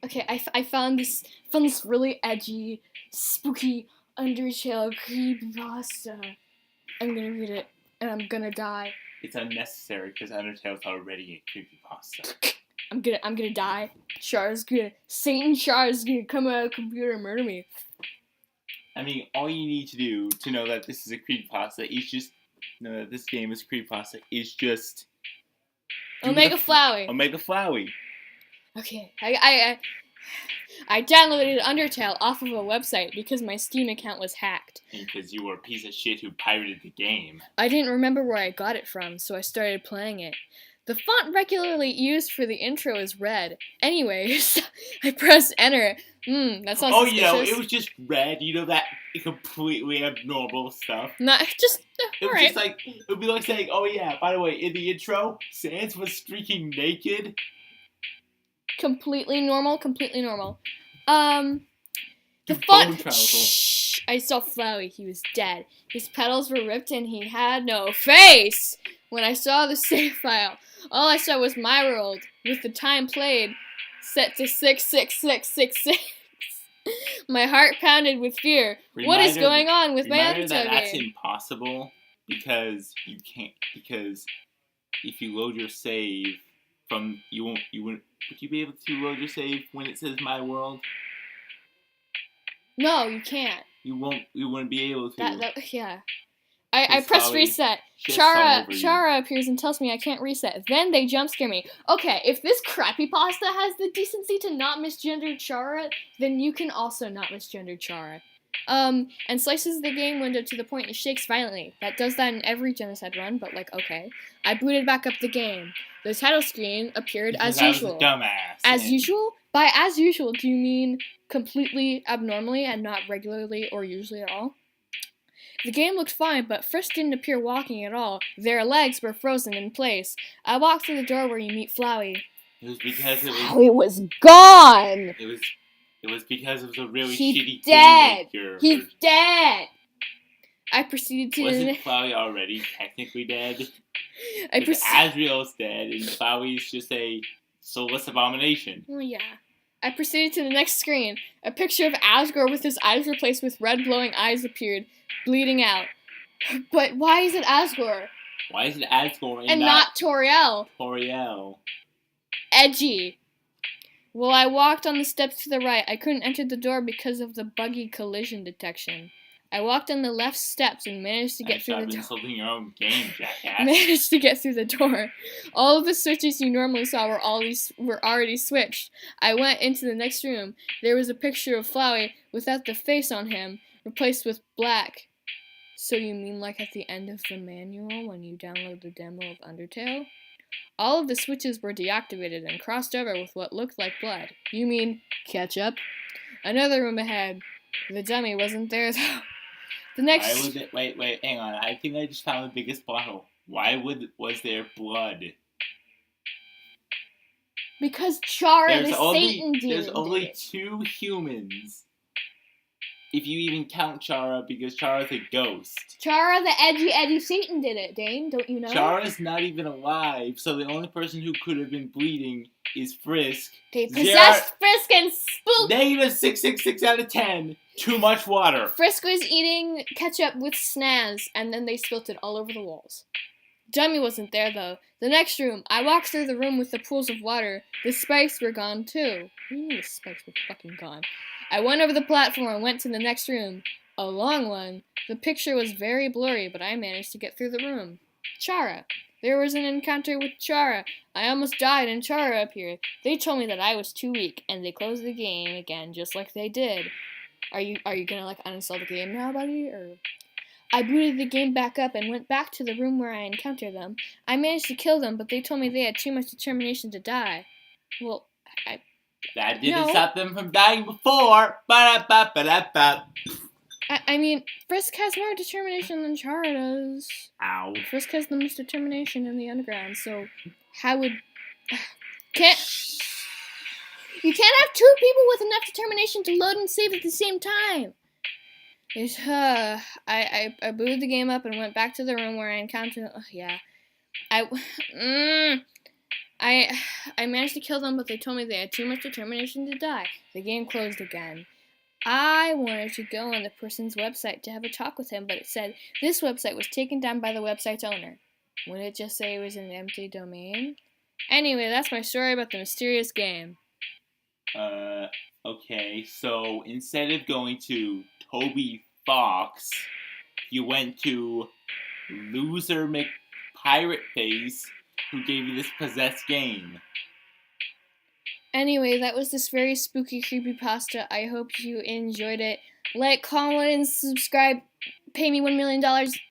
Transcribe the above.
Okay, I found this really edgy, spooky undertale creepypasta. I'm gonna read it, and I'm gonna die. It's unnecessary because Undertale's already a creepypasta. I'm gonna die. Satan Char's gonna come out of the computer and murder me. I mean, all you need to do to know that this is a creepypasta is just know that this game is creepypasta is just Omega Flowey. Omega Flowey. Okay, I downloaded Undertale off of a website because my Steam account was hacked. And because you were a piece of shit who pirated the game. I didn't remember where I got it from, so I started playing it. The font regularly used for the intro is red. Anyways, I pressed enter. That sounds suspicious. It was just red. You know that completely abnormal stuff. Not just. It was just like it would be like saying, "Oh yeah, by the way, in the intro, Sans was streaking naked." Completely normal. The font. Shh, I saw Flowey. He was dead. His petals were ripped and he had no face. When I saw the save file, all I saw was my world with the time played set to 66666. My heart pounded with fear. What is going on with my Undertale game? That's impossible because you can't. Because if you load your save from would you be able to load your save when it says my world? No, you can't. You wouldn't be able to. Yeah. I pressed reset. Chara appears and tells me I can't reset. Then they jump scare me. Okay, if this creepypasta has the decency to not misgender Chara, then you can also not misgender Chara. And slices the game window to the point it shakes violently. That does that in every genocide run, but okay. I booted back up the game. The title screen appeared as usual. Dumbass. As usual? By as usual, do you mean completely abnormally and not regularly or usually at all? The game looked fine, but Frisk didn't appear walking at all. Their legs were frozen in place. I walked through the door where you meet Flowey. It was because Flowey was gone! It was because it was a really shitty dead. game maker. He's dead! I proceeded to... Wasn't Flowey already technically dead? Asriel's dead, and Flowey's just a soulless abomination. Well, yeah. I proceeded to the next screen. A picture of Asgore with his eyes replaced with red glowing eyes appeared, bleeding out. But why is it Asgore? Why is it Asgore and not Toriel? Toriel. Edgy. Well, I walked on the steps to the right. I couldn't enter the door because of the buggy collision detection. I walked on the left steps and managed to get through the door. Insulting your own game, jackass. Managed to get through the door. All of the switches you normally saw were already switched. I went into the next room. There was a picture of Flowey without the face on him, replaced with black. So you mean like at the end of the manual when you download the demo of Undertale? All of the switches were deactivated and crossed over with what looked like blood. You mean ketchup? Another room ahead. The dummy wasn't there though. The next... Why was it... Wait, hang on. I think I just found the biggest plot hole. Why was there blood? Because Chara the Satan demon There's only 2 humans. If you even count Chara, because Chara's a ghost. Chara the edgy Satan did it, Dane. Don't you know? Chara's not even alive, so the only person who could have been bleeding is Frisk. They possessed Frisk and spooked... Negative 666 out of 10. Too much water. Frisk was eating ketchup with snaz, and then they spilt it all over the walls. Dummy wasn't there, though. The next room. I walked through the room with the pools of water. The spikes were gone, too. What do you mean the spikes were fucking gone? I went over the platform and went to the next room. A long one. The picture was very blurry, but I managed to get through the room. Chara. There was an encounter with Chara. I almost died and Chara appeared. They told me that I was too weak, and they closed the game again, just like they did. Are you gonna uninstall the game now, buddy? Or I booted the game back up and went back to the room where I encountered them. I managed to kill them, but they told me they had too much determination to die. Well, that didn't stop them from dying before. Ba-da-ba-ba-da-ba. I mean, Frisk has more determination than Chara does. Ow. Frisk has the most determination in the underground, so how would... You can't have 2 people with enough determination to load and save at the same time. I booted the game up and went back to the room where I encountered... yeah. I managed to kill them, but they told me they had too much determination to die. The game closed again. I wanted to go on the person's website to have a talk with him, but it said this website was taken down by the website's owner. Wouldn't it just say it was an empty domain? Anyway, that's my story about the mysterious game. Okay, so instead of going to Toby Fox, you went to Loser McPirate Face, who gave you this possessed game. Anyway, that was this very spooky creepypasta. I hope you enjoyed it. Like, comment, and subscribe. Pay me $1 million.